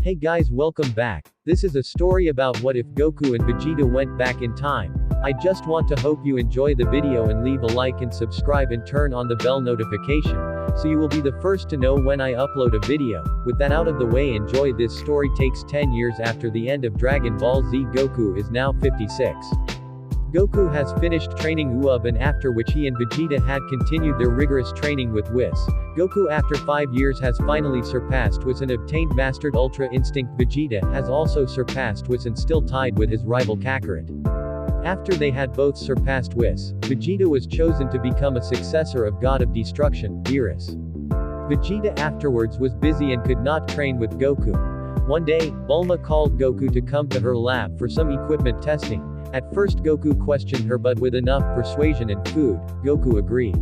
Hey guys, welcome back. This is a story about what if Goku and Vegeta went back in time. I just want to hope you enjoy the video and leave a like and subscribe and turn on the bell notification, so you will be the first to know when I upload a video. With that out of the way, enjoy. This story takes 10 years after the end of Dragon Ball Z. Goku is now 56. Goku has finished training Uub, and after which he and Vegeta had continued their rigorous training with Whis. Goku after 5 years has finally surpassed Whis and obtained Mastered Ultra Instinct. Vegeta has also surpassed Whis and still tied with his rival Kakarot. After they had both surpassed Whis, Vegeta was chosen to become a successor of God of Destruction, Beerus. Vegeta afterwards was busy and could not train with Goku. One day, Bulma called Goku to come to her lab for some equipment testing. At first Goku questioned her, but with enough persuasion and food, Goku agreed.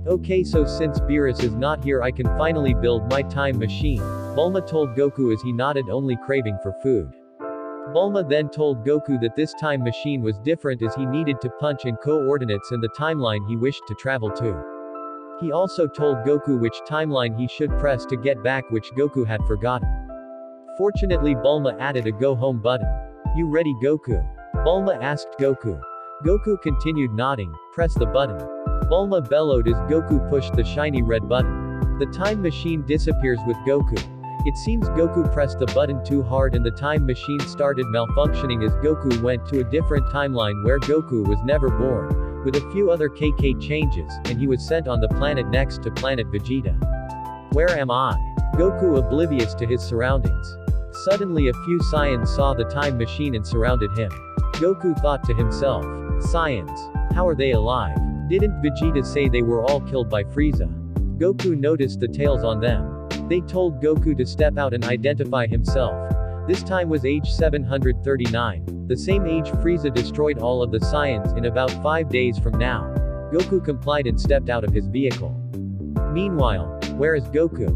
Okay, so since Beerus is not here, I can finally build my time machine, Bulma told Goku as he nodded, only craving for food. Bulma then told Goku that this time machine was different as he needed to punch in coordinates and the timeline he wished to travel to. He also told Goku which timeline he should press to get back, which Goku had forgotten. Fortunately, Bulma added a go home button. You ready, Goku? Bulma asked Goku. Goku continued nodding. Press the button. Bulma bellowed as Goku pushed the shiny red button. The time machine disappears with Goku. It seems Goku pressed the button too hard and the time machine started malfunctioning as Goku went to a different timeline where Goku was never born, with a few other KK changes, and he was sent on the planet next to planet Vegeta. Where am I? Goku oblivious to his surroundings. Suddenly a few Saiyans saw the time machine and surrounded him. Goku thought to himself, Saiyans? How are they alive? Didn't Vegeta say they were all killed by Frieza? Goku noticed the tails on them. They told Goku to step out and identify himself. This time was age 739, the same age Frieza destroyed all of the Saiyans in about 5 days from now. Goku complied and stepped out of his vehicle. Meanwhile, where is Goku?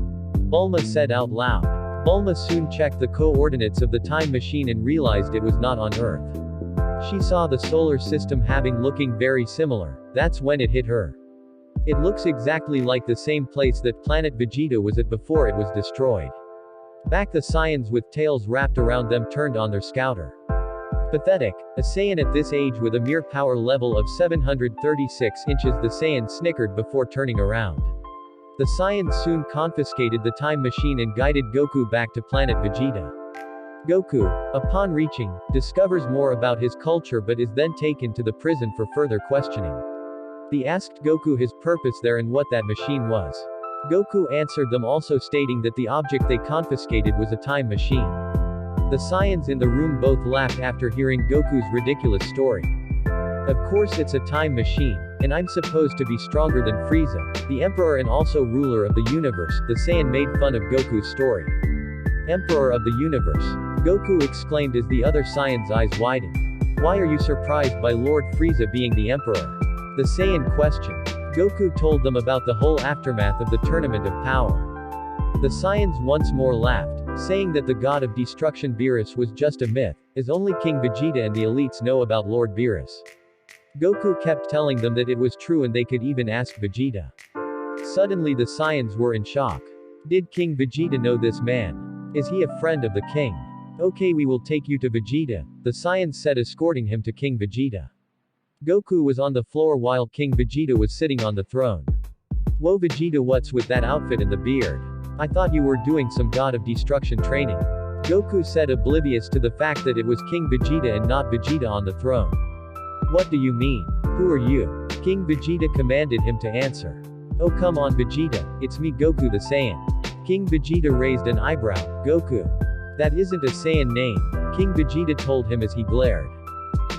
Bulma said out loud. Bulma soon checked the coordinates of the time machine and realized it was not on Earth. She saw the solar system having looking very similar. That's when it hit her. It looks exactly like the same place that planet Vegeta was at before it was destroyed. Back the Saiyans with tails wrapped around them turned on their scouter. Pathetic. A Saiyan at this age with a mere power level of 736 inches. The Saiyan snickered before turning around. The Saiyans soon confiscated the time machine and guided Goku back to planet Vegeta. Goku, upon reaching, discovers more about his culture but is then taken to the prison for further questioning. They asked Goku his purpose there and what that machine was. Goku answered them, also stating that the object they confiscated was a time machine. The Saiyans in the room both laughed after hearing Goku's ridiculous story. Of course it's a time machine, and I'm supposed to be stronger than Frieza, the Emperor and also ruler of the universe. The Saiyan made fun of Goku's story. Emperor of the universe, Goku exclaimed as the other Saiyan's eyes widened. Why are you surprised by Lord Frieza being the Emperor? The Saiyan questioned. Goku told them about the whole aftermath of the Tournament of Power. The Saiyans once more laughed, saying that the God of Destruction Beerus was just a myth, as only King Vegeta and the elites know about Lord Beerus. Goku kept telling them that it was true and they could even ask Vegeta. Suddenly the Saiyans were in shock. Did King Vegeta know this man? Is he a friend of the king? Okay, we will take you to Vegeta, the Saiyans said, escorting him to King Vegeta. Goku was on the floor while King Vegeta was sitting on the throne. Whoa Vegeta, what's with that outfit and the beard? I thought you were doing some God of Destruction training. Goku said, oblivious to the fact that it was King Vegeta and not Vegeta on the throne. What do you mean? Who are you? King Vegeta commanded him to answer. Oh come on Vegeta, it's me Goku the Saiyan. King Vegeta raised an eyebrow. Goku. That isn't a Saiyan name, King Vegeta told him as he glared.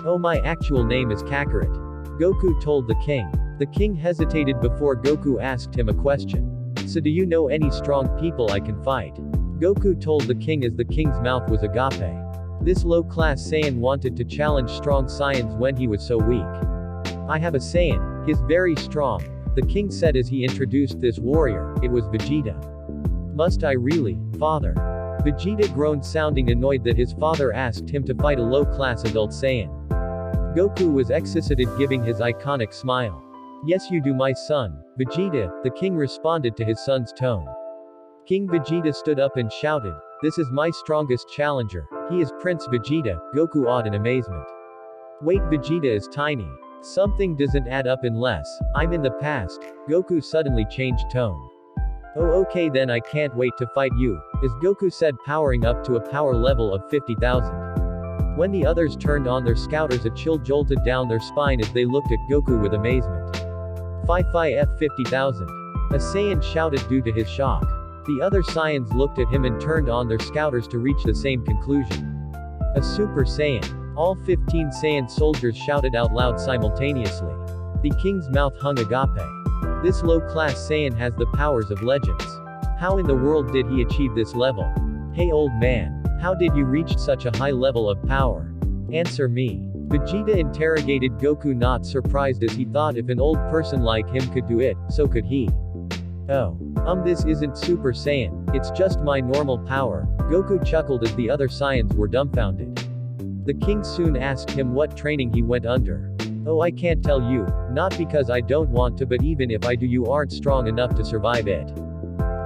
Oh, my actual name is Kakarot. Goku told the king. The king hesitated before Goku asked him a question. So do you know any strong people I can fight? Goku told the king as the king's mouth was agape. This low-class Saiyan wanted to challenge strong Saiyans when he was so weak. I have a Saiyan, he's very strong, the king said as he introduced this warrior. It was Vegeta. Must I really, father? Vegeta groaned, sounding annoyed that his father asked him to fight a low-class adult Saiyan. Goku was excited, giving his iconic smile. Yes you do, my son, Vegeta, the king responded to his son's tone. King Vegeta stood up and shouted, This is my strongest challenger. He is Prince Vegeta, Goku awed in amazement. Wait, Vegeta is tiny. Something doesn't add up unless I'm in the past. Goku suddenly changed tone. Oh okay then I can't wait to fight you, as Goku said, powering up to a power level of 50,000. When the others turned on their scouters, a chill jolted down their spine as they looked at Goku with amazement. Fi F 50,000. A Saiyan shouted due to his shock. The other Saiyans looked at him and turned on their scouters to reach the same conclusion. A Super Saiyan. All 15 Saiyan soldiers shouted out loud simultaneously. The king's mouth hung agape. This low-class Saiyan has the powers of legends. How in the world did he achieve this level? Hey old man, how did you reach such a high level of power? Answer me. Vegeta interrogated Goku, not surprised, as he thought if an old person like him could do it, so could he. Oh. This isn't Super Saiyan, it's just my normal power. Goku chuckled as the other Saiyans were dumbfounded. The king soon asked him what training he went under. Oh, I can't tell you, not because I don't want to, but even if I do, you aren't strong enough to survive it.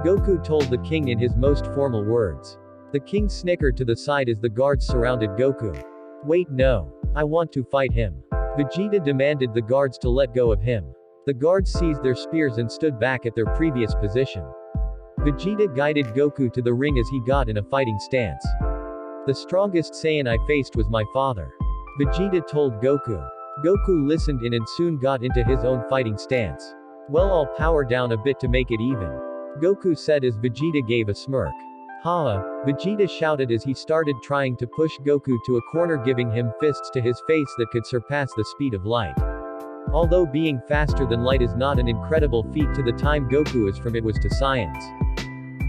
Goku told the king in his most formal words. The king snickered to the side as the guards surrounded Goku. Wait, no. I want to fight him. Vegeta demanded the guards to let go of him. The guards seized their spears and stood back at their previous position. Vegeta guided Goku to the ring as he got in a fighting stance. The strongest Saiyan I faced was my father. Vegeta told Goku. Goku listened in and soon got into his own fighting stance. Well, I'll power down a bit to make it even. Goku said as Vegeta gave a smirk. Haha, Vegeta shouted as he started trying to push Goku to a corner, giving him fists to his face that could surpass the speed of light. Although being faster than light is not an incredible feat to the time Goku is from, it was to science.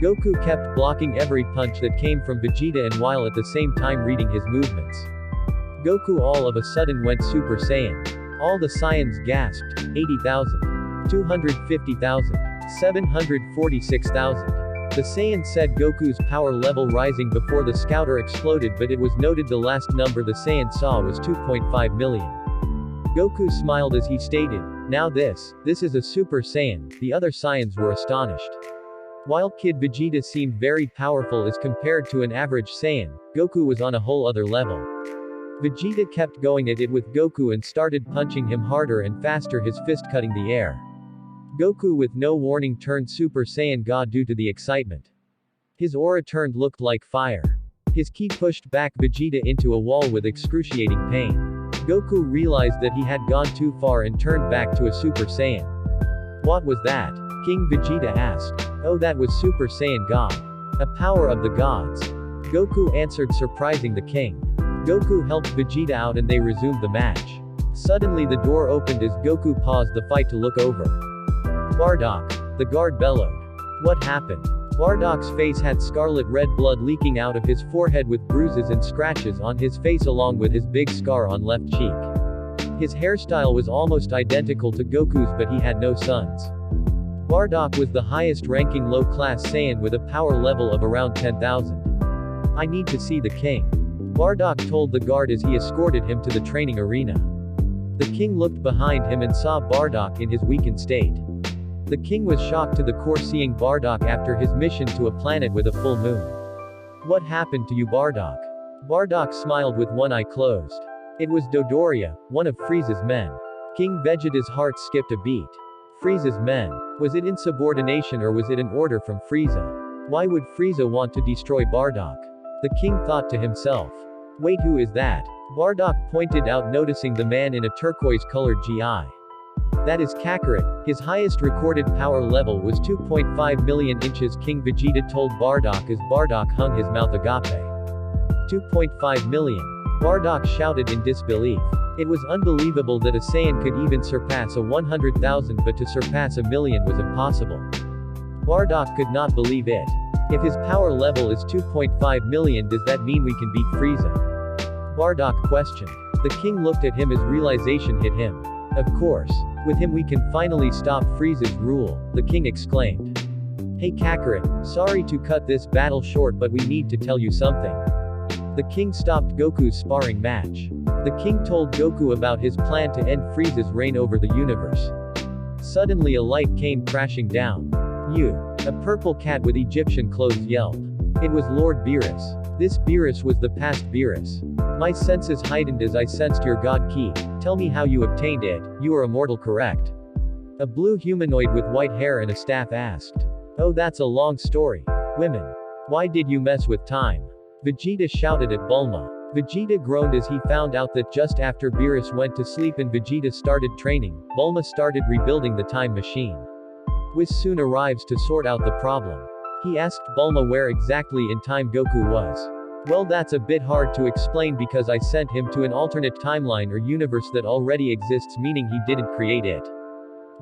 Goku kept blocking every punch that came from Vegeta, and while at the same time reading his movements. Goku all of a sudden went Super Saiyan. All the Saiyans gasped. 80,000. 250,000. 746,000. The Saiyan said Goku's power level rising before the scouter exploded, but it was noted the last number the Saiyan saw was 2.5 million. Goku smiled as he stated, now this is a Super Saiyan. The other Saiyans were astonished. While Kid Vegeta seemed very powerful as compared to an average Saiyan, Goku was on a whole other level. Vegeta kept going at it with Goku and started punching him harder and faster, his fist cutting the air. Goku with no warning turned Super Saiyan God due to the excitement. His aura turned looked like fire. His ki pushed back Vegeta into a wall with excruciating pain. Goku realized that he had gone too far and turned back to a Super Saiyan. What was that? King Vegeta asked. Oh, that was Super Saiyan God. A power of the gods. Goku answered, surprising the king. Goku helped Vegeta out and they resumed the match. Suddenly the door opened as Goku paused the fight to look over. Bardock. The guard bellowed. What happened? Bardock's face had scarlet red blood leaking out of his forehead with bruises and scratches on his face along with his big scar on left cheek. His hairstyle was almost identical to Goku's, but he had no sons. Bardock was the highest ranking low-class Saiyan with a power level of around 10,000. I need to see the king. Bardock told the guard as he escorted him to the training arena. The king looked behind him and saw Bardock in his weakened state. The king was shocked to the core seeing Bardock after his mission to a planet with a full moon. What happened to you, Bardock? Bardock smiled with one eye closed. It was Dodoria, one of Frieza's men. King Vegeta's heart skipped a beat. Frieza's men. Was it insubordination or was it an order from Frieza? Why would Frieza want to destroy Bardock? The king thought to himself. Wait, who is that? Bardock pointed out, noticing the man in a turquoise-colored GI. That is Kakarot. His highest recorded power level was 2.5 million inches. King Vegeta told Bardock as Bardock hung his mouth agape. 2.5 million. Bardock shouted in disbelief. It was unbelievable that a Saiyan could even surpass a 100,000, but to surpass a million was impossible. Bardock could not believe it. If his power level is 2.5 million, does that mean we can beat Frieza? Bardock questioned. The king looked at him as realization hit him. Of course. With him we can finally stop Frieza's rule, the king exclaimed. Hey Kakarot, sorry to cut this battle short, but we need to tell you something. The king stopped Goku's sparring match. The king told Goku about his plan to end Frieza's reign over the universe. Suddenly a light came crashing down. You. A purple cat with Egyptian clothes yelled. It was Lord Beerus. This Beerus was the past Beerus. My senses heightened as I sensed your god key. Tell me how you obtained it. You are immortal, correct? A blue humanoid with white hair and a staff asked. Oh, that's a long story. Women. Why did you mess with time? Vegeta shouted at Bulma. Vegeta groaned as he found out that just after Beerus went to sleep and Vegeta started training, Bulma started rebuilding the time machine. Whis soon arrives to sort out the problem. He asked Bulma where exactly in time Goku was. Well, that's a bit hard to explain because I sent him to an alternate timeline or universe that already exists, meaning he didn't create it.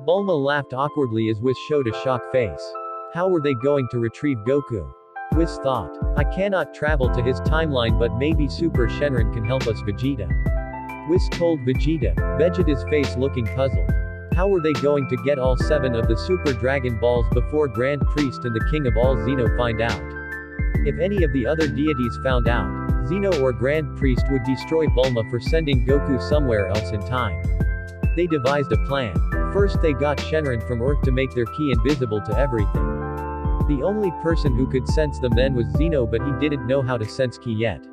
Bulma laughed awkwardly as Whis showed a shocked face. How were they going to retrieve Goku? Whis thought. I cannot travel to his timeline, but maybe Super Shenron can help us, Vegeta. Whis told Vegeta, Vegeta's face looking puzzled. How were they going to get all 7 of the Super Dragon Balls before Grand Priest and the King of all Xeno find out? If any of the other deities found out, Xeno or Grand Priest would destroy Bulma for sending Goku somewhere else in time. They devised a plan. First they got Shenron from Earth to make their ki invisible to everything. The only person who could sense them then was Xeno, but he didn't know how to sense ki yet.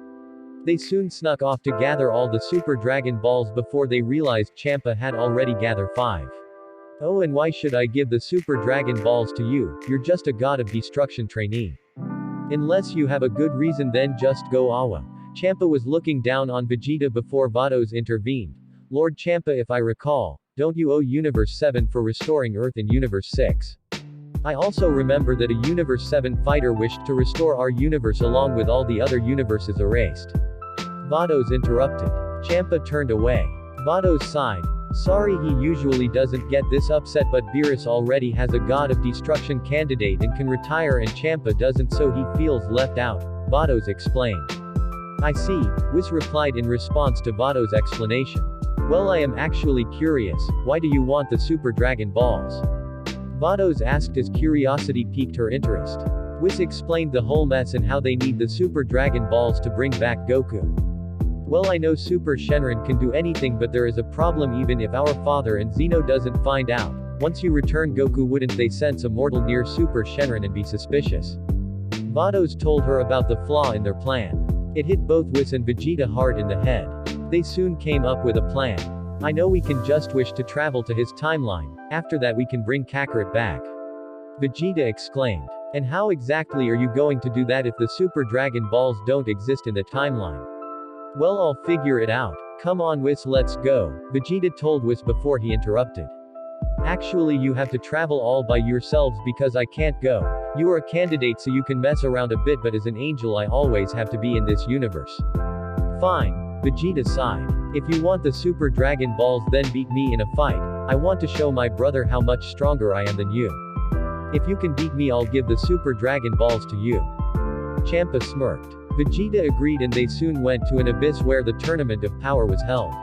They soon snuck off to gather all the Super Dragon Balls before they realized Champa had already gathered 5. Oh, and why should I give the Super Dragon Balls to you? You're just a god of destruction trainee. Unless you have a good reason, then just go Awa. Champa was looking down on Vegeta before Vados intervened. Lord Champa, if I recall, don't you owe Universe 7 for restoring Earth in Universe 6? I also remember that a Universe 7 fighter wished to restore our universe along with all the other universes erased. Vados interrupted. Champa turned away. Vados sighed. Sorry, he usually doesn't get this upset, but Beerus already has a god of destruction candidate and can retire, and Champa doesn't, so he feels left out. Vados explained. I see, Whis replied in response to Vados' explanation. Well, I am actually curious, why do you want the Super Dragon Balls? Vados asked as curiosity piqued her interest. Whis explained the whole mess and how they need the Super Dragon Balls to bring back Goku. Well, I know Super Shenron can do anything, but there is a problem. Even if our father and Xeno doesn't find out, once you return Goku, wouldn't they sense a mortal near Super Shenron and be suspicious? Vados told her about the flaw in their plan. It hit both Whis and Vegeta hard in the head. They soon came up with a plan. I know, we can just wish to travel to his timeline. After that we can bring Kakarot back. Vegeta exclaimed. And how exactly are you going to do that if the Super Dragon Balls don't exist in the timeline? Well, I'll figure it out. Come on Whis, let's go, Vegeta told Whis before he interrupted. Actually, you have to travel all by yourselves because I can't go. You are a candidate so you can mess around a bit, but as an angel I always have to be in this universe. Fine, Vegeta sighed. If you want the Super Dragon Balls, then beat me in a fight. I want to show my brother how much stronger I am than you. If you can beat me, I'll give the Super Dragon Balls to you. Champa smirked. Vegeta agreed and they soon went to an abyss where the Tournament of Power was held.